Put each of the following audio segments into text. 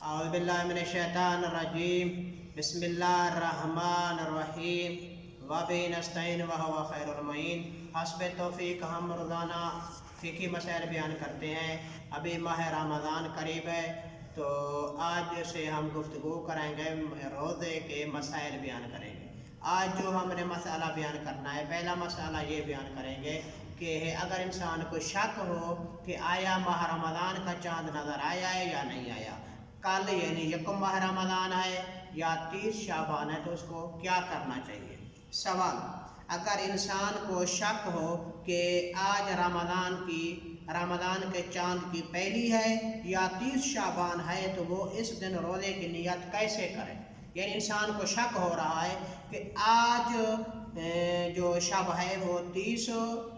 اعوذ باللہ من الشیطان الرجیم بسم اللہ الرحمن الرحیم وبہ نستعین وہو خیر المعین۔ حسب توفیق ہم روزانہ فقہی مسائل بیان کرتے ہیں۔ ابھی ماہ رمضان قریب ہے تو آج سے ہم گفتگو کریں گے، روزے کے مسائل بیان کریں گے۔ آج جو ہم نے مسئلہ بیان کرنا ہے، پہلا مسئلہ یہ بیان کریں گے کہ اگر انسان کو شک ہو کہ آیا ماہ رمضان کا چاند نظر آیا ہے یا نہیں آیا، کل یعنی یکم ماہ رمضان ہے یا 30 شعبان ہے، تو اس کو کیا کرنا چاہیے؟ سوال: اگر انسان کو شک ہو کہ آج رمضان کے چاند کی پہلی ہے یا 30 شعبان ہے، تو وہ اس دن روزے کی نیت کیسے کرے؟ یعنی انسان کو شک ہو رہا ہے کہ آج جو شب ہے وہ 30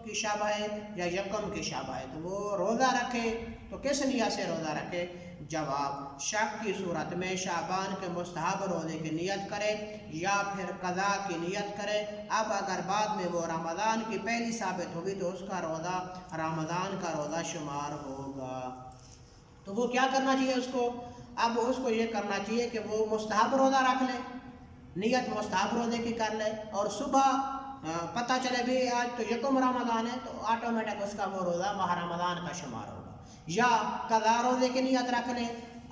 کی شب ہے یا یکم کی شب ہے، تو وہ روزہ رکھے تو کس نیت سے روزہ رکھے؟ جواب: شک کی صورت میں شعبان کے مستحب روزے کی نیت کرے یا پھر قضا کی نیت کرے۔ اب اگر بعد میں وہ رمضان کی پہلی ثابت ہوگی تو اس کا روزہ رمضان کا روزہ شمار ہوگا۔ تو وہ کیا کرنا چاہیے اس کو؟ اب اس کو یہ کرنا چاہیے کہ وہ مستحب روزہ رکھ لے، نیت مستحب روزے کی کر لے، اور صبح پتہ چلے بھی آج تو یکم رمضان ہے تو آٹومیٹک اس کا وہ روزہ ماہ رمضان کا شمار ہوگا۔ یا قضا روزے کی نیت رکھ لے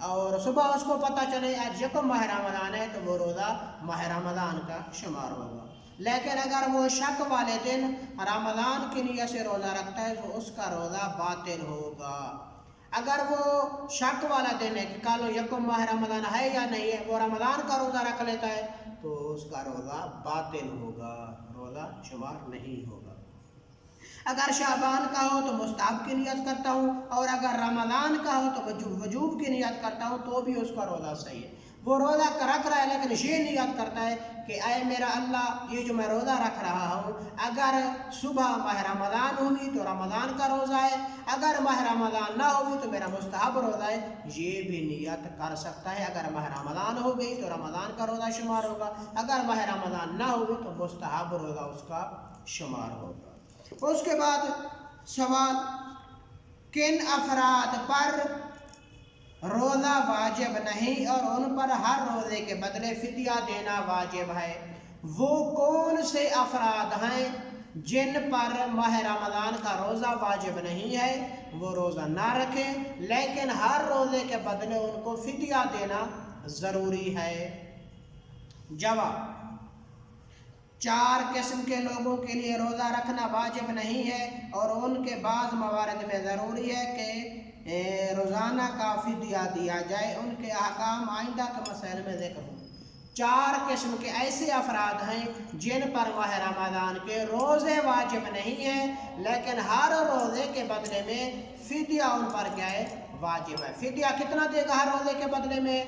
اور صبح اس کو پتہ چلے آج یکم ماہ رمضان ہے تو وہ روزہ ماہ رمضان کا شمار ہوگا۔ لیکن اگر وہ شک والے دن رمضان کی نیت سے روزہ رکھتا ہے تو اس کا روزہ باطل ہوگا۔ اگر وہ شک والا دن ہے کہ کل یکم ماہ رمضان ہے یا نہیں ہے، وہ رمضان کا روزہ رکھ لیتا ہے تو اس کا روزہ باطل ہوگا، روزہ شمار نہیں ہوگا۔ اگر شعبان کا ہو تو مستحب کی نیت کرتا ہوں، اور اگر رمضان کا ہو تو وجوب کی نیت کرتا ہوں، تو بھی اس کا روزہ صحیح ہے۔ وہ روزہ رکھ رہا ہے لیکن یہ نیت کرتا ہے کہ اے میرا اللہ، یہ جو میں روزہ رکھ رہا ہوں، اگر صبح ماہ رمضان ہوئی تو رمضان کا روزہ ہے، اگر ماہ رمضان نہ ہوئی تو میرا مستحب روزہ ہے، یہ بھی نیت کر سکتا ہے۔ اگر ماہ رمضان ہو گئی تو رمضان کا روزہ شمار ہوگا، اگر ماہ رمضان نہ ہوئی تو مستحب روزہ اس کا شمار ہوگا۔ اس کے بعد سوال: کن افراد پر روزہ واجب نہیں اور ان پر ہر روزے کے بدلے فدیہ دینا واجب ہے؟ وہ کون سے افراد ہیں جن پر ماہ رمضان کا روزہ واجب نہیں ہے، وہ روزہ نہ رکھیں لیکن ہر روزے کے بدلے ان کو فدیہ دینا ضروری ہے؟ جواب: 4 قسم کے لوگوں کے لیے روزہ رکھنا واجب نہیں ہے، اور ان کے بعض موارد میں ضروری ہے کہ روزانہ کا فدیہ دیا جائے۔ ان کے احکام آئندہ کے مسائل میں ذکر ہوں۔ 4 قسم کے ایسے افراد ہیں جن پر ماہ رمضان کے روزے واجب نہیں ہیں لیکن ہر روزے کے بدلے میں فدیہ ان پر کیا ہے؟ واجب ہے۔ فدیہ کتنا دے گا ہر روزے کے بدلے میں؟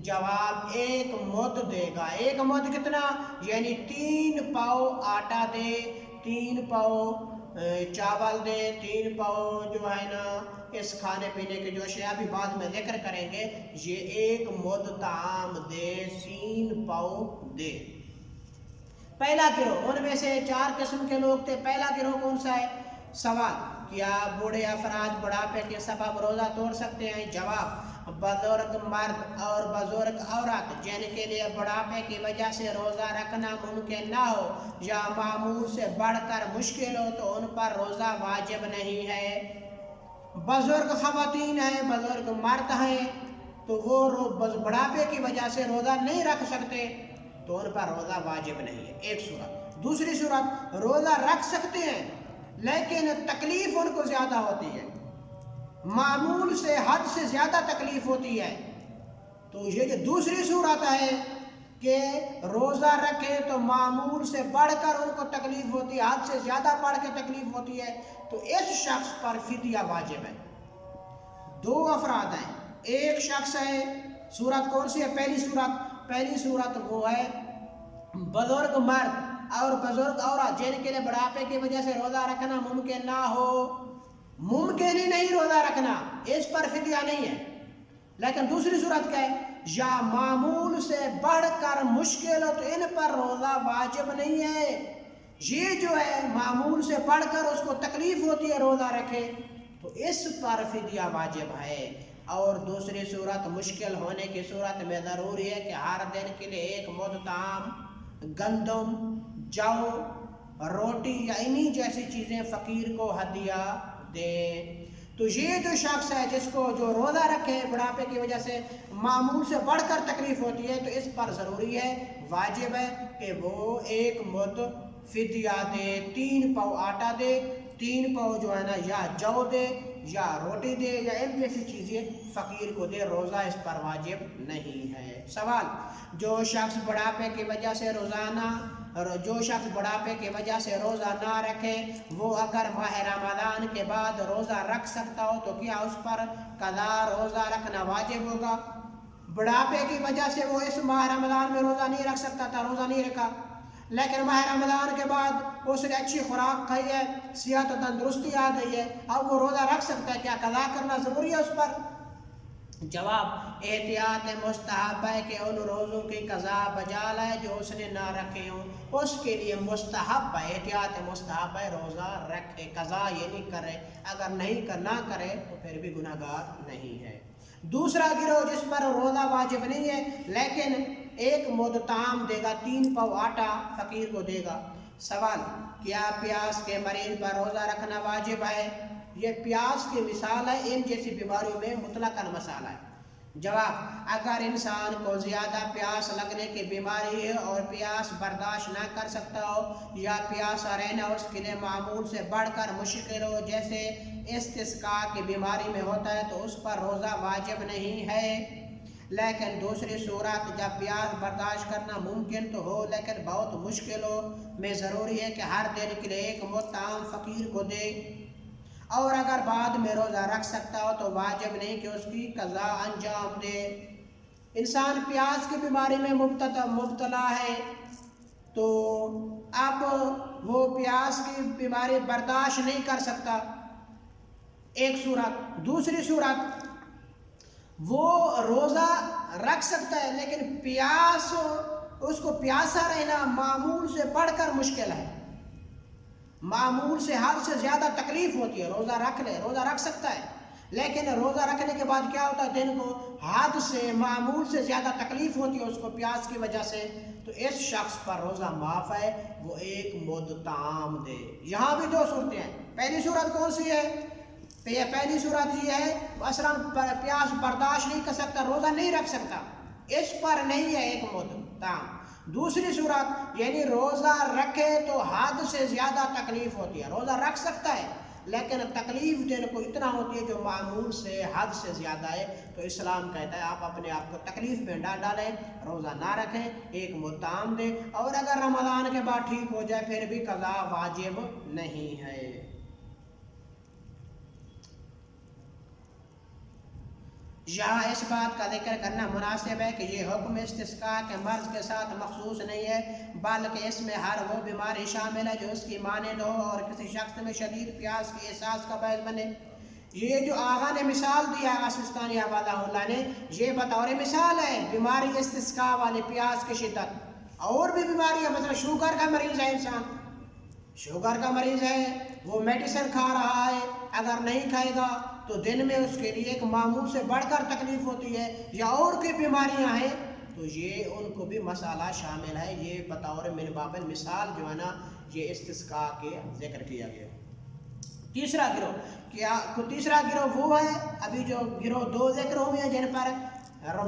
جواب: 1 مد دے گا۔ 1 مد کتنا؟ یعنی 3 پاؤ آٹا دے، 3 پاؤ چاول دے، 3 پاؤ جو ہے نا اس کھانے پینے کے جو اشیاء بھی بعد میں ذکر کریں گے، یہ 1 مد طعام دے، 3 پاؤ دے۔ پہلا گروہ، ان میں سے 4 قسم کے لوگ تھے، پہلا گروہ کون سا ہے؟ سوال: کیا بوڑھے افراد بڑھاپے کے سبب روزہ توڑ سکتے ہیں؟ جواب: بزرگ مرد اور بزرگ عورت جن کے لیے بڑھاپے کی وجہ سے روزہ رکھنا ممکن نہ ہو یا معمول سے بڑھ کر مشکل ہو تو ان پر روزہ واجب نہیں ہے۔ بزرگ خواتین ہیں، بزرگ مرد ہیں تو وہ بڑھاپے کی وجہ سے روزہ نہیں رکھ سکتے تو ان پر روزہ واجب نہیں ہے، ایک صورت۔ دوسری صورت: روزہ رکھ سکتے ہیں لیکن تکلیف ان کو زیادہ ہوتی ہے، معمول سے حد سے زیادہ تکلیف ہوتی ہے، تو یہ جو دوسری صورت ہے کہ روزہ رکھے تو معمول سے بڑھ کر ان کو تکلیف ہوتی ہے، حد سے زیادہ بڑھ کے تکلیف ہوتی ہے، تو اس شخص پر فدیہ واجب ہے۔ 2 افراد ہیں، ایک شخص ہے، صورت کون سی ہے؟ پہلی صورت وہ ہے بزرگ مرد اور بزرگ عورت جن کے لیے بڑھاپے کی وجہ سے روزہ رکھنا ممکن نہ ہو، ممکن ہی نہیں روزہ رکھنا، اس پر فدیہ نہیں ہے۔ لیکن دوسری صورت کیا ہے؟ یا معمول سے بڑھ کر مشکل ہو تو ان پر روزہ واجب نہیں ہے۔ یہ جو ہے معمول سے بڑھ کر اس کو تکلیف ہوتی ہے روزہ رکھے تو اس پر فدیہ واجب ہے۔ اور دوسری صورت مشکل ہونے کی صورت میں ضروری ہے کہ ہر دن کے لیے ایک مد طعام گندم، جو، روٹی یا انہی جیسی چیزیں فقیر کو ہدیہ دیں۔ تو یہ جو شخص ہے جس کو جو روزہ رکھے بڑھاپے کی وجہ سے معمول سے بڑھ کر تکلیف ہوتی ہے، تو اس پر ضروری ہے، واجب ہے کہ وہ ایک مد فدیہ دے، 3 پاؤ آٹا دے، 3 پاؤ جو ہے نا یا جو دے یا روٹی دے یا ان جیسی چیزیں فقیر کو دے، روزہ اس پر واجب نہیں ہے۔ سوال، جو شخص بڑھاپے کی وجہ سے روزہ نہ رکھے، وہ اگر ماہ رمضان کے بعد روزہ رکھ سکتا ہو تو کیا اس پر قضا روزہ رکھنا واجب ہوگا؟ بڑھاپے کی وجہ سے وہ اس ماہ رمضان میں روزہ نہیں رکھ سکتا تھا، روزہ نہیں رکھا، لیکن ماہ رمضان کے بعد اس نے اچھی خوراک کھائی ہے، صحت و تندرستی آ گئی ہے، اب وہ روزہ رکھ سکتا ہے، کیا قضا کرنا ضروری ہے اس پر؟ جواب، احتیاط مستحب ہے کہ ان روزوں کی قضا بجا لائے جو اس نے نہ رکھے ہوں، اس کے لیے مستحب ہے، احتیاط مستحب ہے، روزہ رکھے، قضا یہ نہیں کرے، اگر نہ کرے تو پھر بھی گناہ گار نہیں ہے۔ دوسرا گروہ جس پر روزہ واجب نہیں ہے لیکن ایک مد طعام دے گا، 3 پاؤ آٹا فقیر کو دے گا۔ سوال، کیا پیاس کے مریض پر روزہ رکھنا واجب ہے؟ یہ پیاس کی مثال ہے، ان جیسی بیماریوں میں مطلقاً مسئلہ ہے۔ جواب، اگر انسان کو زیادہ پیاس لگنے کی بیماری ہے اور پیاس برداشت نہ کر سکتا ہو یا پیاسا رہنا اس کے لیے معمول سے بڑھ کر مشکل ہو، جیسے استسقاء کی بیماری میں ہوتا ہے، تو اس پر روزہ واجب نہیں ہے۔ لیکن دوسری صورت جب پیاس برداشت کرنا ممکن تو ہو لیکن بہت مشکل ہو میں ضروری ہے کہ ہر دن کے لیے ایک مد طعام فقیر کو دے، اور اگر بعد میں روزہ رکھ سکتا ہو تو واجب نہیں کہ اس کی قضا انجام دے۔ انسان پیاس کی بیماری میں مبتلا ہے تو اب وہ پیاس کی بیماری برداشت نہیں کر سکتا، ایک صورت۔ دوسری صورت، وہ روزہ رکھ سکتا ہے لیکن اس کو پیاسا رہنا معمول سے بڑھ کر مشکل ہے، معمول سے حد سے زیادہ تکلیف ہوتی ہے، روزہ رکھ سکتا ہے لیکن روزہ رکھنے کے بعد کیا ہوتا ہے، دن کو حد سے معمول سے زیادہ تکلیف ہوتی ہے اس کو پیاس کی وجہ سے، تو اس شخص پر روزہ معاف ہے، وہ ایک مد طعام دے۔ یہاں بھی 2 صورتیں ہیں۔ پہلی صورت کون سی ہے؟ پہلی صورت یہ ہے مثلاً پیاس برداشت نہیں کر سکتا، روزہ نہیں رکھ سکتا، اس پر نہیں ہے ایک مد طعام۔ دوسری صورت یعنی روزہ رکھے تو حد سے زیادہ تکلیف ہوتی ہے، روزہ رکھ سکتا ہے لیکن تکلیف دن کو اتنا ہوتی ہے جو معمول سے حد سے زیادہ ہے، تو اسلام کہتا ہے آپ اپنے آپ کو تکلیف میں ڈالیں، روزہ نہ رکھیں، ایک مد طعام دیں، اور اگر رمضان کے بعد ٹھیک ہو جائے پھر بھی قضا واجب نہیں ہے۔ یہاں اس بات کا ذکر کرنا مناسب ہے کہ یہ حکم استسقاء کے مرض کے ساتھ مخصوص نہیں ہے، بلکہ اس میں ہر وہ بیماری شامل ہے جو اس کی مانند ہو اور کسی شخص میں شدید پیاس کے احساس کا باعث بنے۔ یہ جو آغا نے مثال دیا، آغا سستانی حوالہ اللہ نے، یہ بطور مثال ہے بیماری استسقاء والی پیاس کی شدت۔ اور بھی بیماری ہے، مثلا شوگر کا مریض ہے، انسان شوگر کا مریض ہے، وہ میڈیسن کھا رہا ہے، اگر نہیں کھائے گا تو دن میں اس کے لیے ایک معمول سے بڑھ کر تکلیف ہوتی ہے، یا اور کوئی بیماریاں ہیں تو یہ ان کو بھی مسئلہ شامل ہے۔ یہ بطور من باب مثال جو ہے نا یہ استسقاء کے ذکر کیا گیا۔ تیسرا گروہ وہ ہے، ابھی جو گروہ 2 ذکر ہوئے ہیں جن پر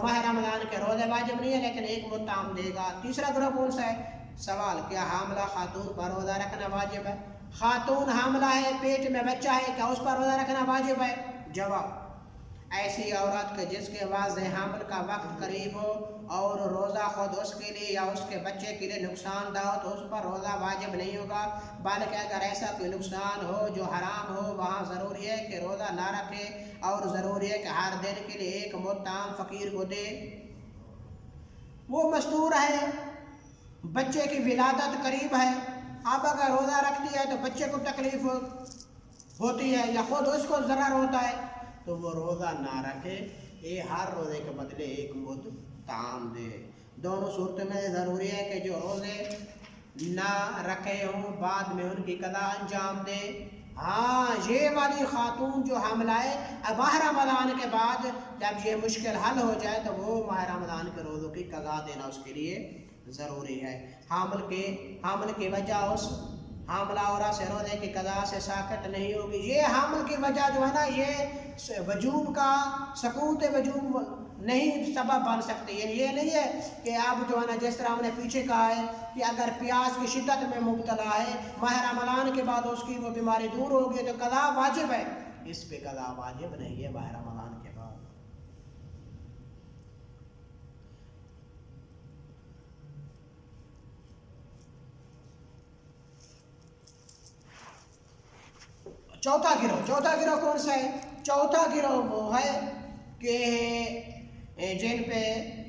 ماہ رمضان کے روزے واجب نہیں ہے لیکن ایک مد طعام دے گا۔ تیسرا گروہ کون سا ہے؟ سوال، کیا حاملہ خاتون پر روزہ رکھنا واجب ہے؟ خاتون حاملہ ہے، پیٹ میں بچہ ہے، کیا اس پر روزہ رکھنا واجب ہے؟ جواب، ایسی عورت کے جس کے واضح حمل کا وقت قریب ہو اور روزہ خود اس کے لیے یا اس کے بچے کے لیے نقصان دہ ہو تو اس پر روزہ واجب نہیں ہوگا، بلکہ اگر ایسا کوئی نقصان ہو جو حرام ہو وہاں ضروری ہے کہ روزہ نہ رکھے، اور ضروری ہے کہ ہر دن کے لیے ایک مد طعام فقیر کو دے۔ وہ مستور ہے، بچے کی ولادت قریب ہے، اب اگر روزہ رکھتی ہے تو بچے کو تکلیف ہوتی ہے یا خود اس کو ضرر ہوتا ہے تو وہ روزہ نہ رکھے، یہ ہر روزے کے بدلے ایک مد طعام دے۔ دونوں صورتوں میں ضروری ہے کہ جو روزے نہ رکھے ہوں بعد میں ان کی قضا انجام دے۔ ہاں یہ والی خاتون جو حاملہ ہے ماہ رمضان کے بعد جب یہ مشکل حل ہو جائے تو وہ ماہ رمضان کے روزوں کی قضا دینا اس کے لیے ضروری ہے۔ حامل کی وجہ اس حاملہ عورت سے روزے کی قضا سے ساقط نہیں ہوگی۔ یہ حامل کی وجہ جو ہے نا یہ وجوب کا سقوط وجوب نہیں سبب بن سکتی، یعنی یہ نہیں ہے کہ اب جو ہے نا جس طرح ہم نے پیچھے کہا ہے کہ اگر پیاس کی شدت میں مبتلا ہے ماہ رمضان کے بعد اس کی وہ بیماری دور ہوگی تو قضا واجب ہے، اس پہ قضا واجب نہیں ہے ماہ رمضان کے بعد۔ چوتھا گروہ کون سا ہے؟ چوتھا گروہ وہ ہے کہ جن پہ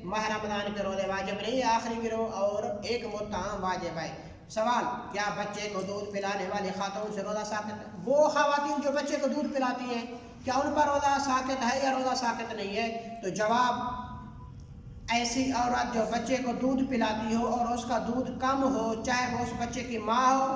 ماہ رمضان کے روزے واجب نہیں ہے، آخری گروہ، اور ایک متعام واجب ہے۔ سوال، کیا بچے کو دودھ پلانے والی خاتون سے روزہ ساقط ہے؟ وہ خواتین جو بچے کو دودھ پلاتی ہیں کیا ان پر روزہ ساقط ہے یا روزہ ساقط نہیں ہے؟ تو جواب، ایسی عورت جو بچے کو دودھ پلاتی ہو اور اس کا دودھ کم ہو، چاہے وہ اس بچے کی ماں ہو،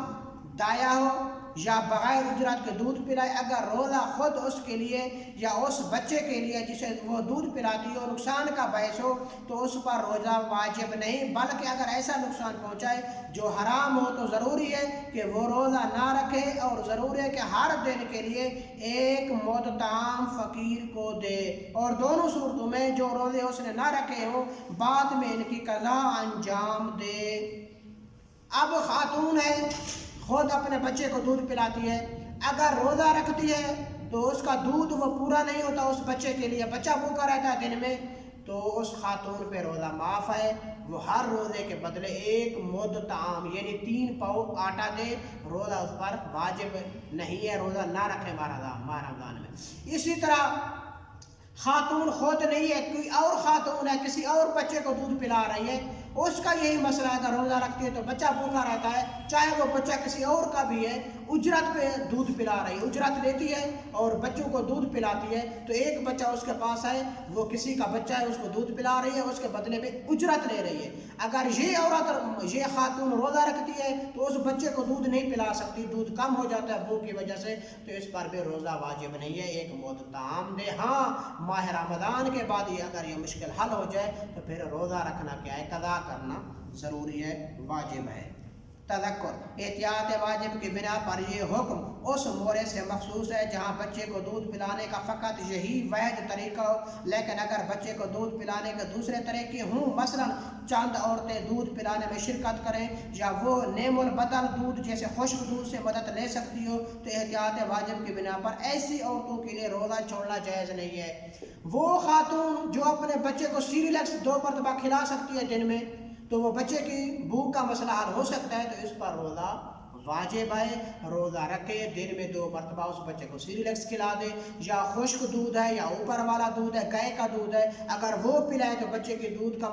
دایا ہو یا بغیر اجرت کے دودھ پلائے، اگر روزہ خود اس کے لیے یا اس بچے کے لیے جسے وہ دودھ پلاتی ہو نقصان کا باعث ہو تو اس پر روزہ واجب نہیں، بلکہ اگر ایسا نقصان پہنچائے جو حرام ہو تو ضروری ہے کہ وہ روزہ نہ رکھے، اور ضروری ہے کہ ہر دن کے لیے ایک متطعم فقیر کو دے، اور دونوں صورتوں میں جو روزے اس نے نہ رکھے ہوں بعد میں ان کی قضا انجام دے۔ اب خاتون ہے، خود اپنے بچے کو دودھ پلاتی ہے، اگر روزہ رکھتی ہے تو اس کا دودھ وہ پورا نہیں ہوتا اس بچے کے لیے، بچہ بھوکا رہتا ہے دن میں، تو اس خاتون پہ روزہ معاف ہے، وہ ہر روزے کے بدلے ایک مد طعام یعنی 3 پاؤ آٹا دے، روزہ اس پر واجب نہیں ہے، روزہ نہ رکھے ماہ رمضان میں۔ اسی طرح خاتون خود نہیں ہے، کوئی اور خاتون ہے کسی اور بچے کو دودھ پلا رہی ہے، اس کا یہی مسئلہ ہے، اگر روزہ رکھتی ہے تو بچہ بھوکا رہتا ہے، چاہے وہ بچہ کسی اور کا بھی ہے، اجرت پہ دودھ پلا رہی ہے، اجرت لیتی ہے اور بچوں کو دودھ پلاتی ہے، تو ایک بچہ اس کے پاس ہے، وہ کسی کا بچہ ہے، اس کو دودھ پلا رہی ہے، اس کے بدلے میں اجرت لے رہی ہے۔ اگر یہ خاتون روزہ رکھتی ہے تو اس بچے کو دودھ نہیں پلا سکتی، دودھ کم ہو جاتا ہے بھوک کی وجہ سے، تو اس پر بھی روزہ واجب نہیں ہے، ایک مد طعام دے۔ ہاں ماہ رمضان کے بعد اگر یہ مشکل حل ہو جائے تو پھر روزہ رکھنا کیا ہے، قضا کرنا ضروری ہے، واجب ہے۔ تذکر، احتیاط واجب کی بنا پر یہ حکم اس مورد سے مخصوص ہے جہاں بچے کو دودھ پلانے کا فقط یہی واحد طریقہ ہو، لیکن اگر بچے کو دودھ پلانے کے دوسرے طریقے ہوں، مثلا چند عورتیں دودھ پلانے میں شرکت کریں یا وہ نیم البدل دودھ جیسے خشک دودھ سے مدد لے سکتی ہو، تو احتیاط واجب کی بنا پر ایسی عورتوں کے لیے روزہ چھوڑنا جائز نہیں ہے۔ وہ خاتون جو اپنے بچے کو سیریلکس 2 مرتبہ کھلا سکتی ہے دن میں، تو وہ بچے کی بھوک کا مسئلہ حل ہو سکتا ہے، تو اس پر روزہ واجب ہے، روزہ رکھے، دن میں 2 مرتبہ اس بچے کو سیریلکس کھلا دے، یا خشک دودھ ہے یا اوپر والا دودھ ہے، گائے کا دودھ ہے، اگر وہ پلائے تو بچے کی بھوک کا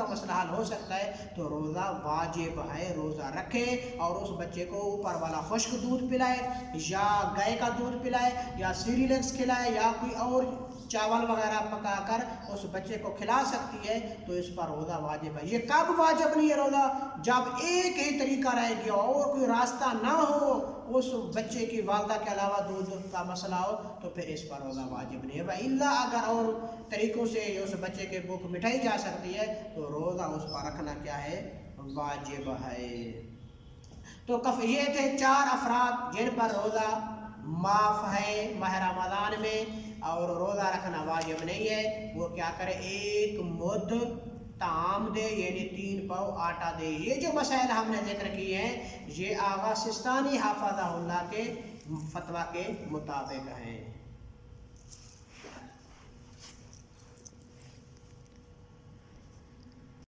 مسئلہ حل ہو سکتا ہے، تو روزہ واجب ہے، روزہ رکھے اور اس بچے کو اوپر والا خشک دودھ پلائے یا گائے کا دودھ پلائے یا سیریلکس کھلائے یا کوئی اور چاول وغیرہ پکا کر اس بچے کو کھلا سکتی ہے، تو اس پر روزہ واجب ہے۔ یہ کب واجب نہیں ہے روزہ؟ جب ایک ہی طریقہ رہ گیا اور کوئی راستہ نہ ہو، اس بچے کی والدہ کے علاوہ دودھ کا مسئلہ ہو، تو پھر اس پر روزہ واجب نہیں ہے۔ وَإِلَّا اگر اور طریقوں سے اس بچے کی بھوک مٹائی جا سکتی ہے تو روزہ اس پر رکھنا کیا ہے، واجب ہے۔ تو یہ تھے 4 افراد جن پر روزہ معاف ہے ماہ رمضان میں اور روزہ رکھنا واجب نہیں ہے۔ وہ کیا کرے، ایک مد طعام دے یعنی 3 پاؤ آٹا دے۔ یہ جو مسائل ہم نے ذکر کیے ہیں یہ آغا سستانی حافظہ اللہ کے فتویٰ کے مطابق ہیں۔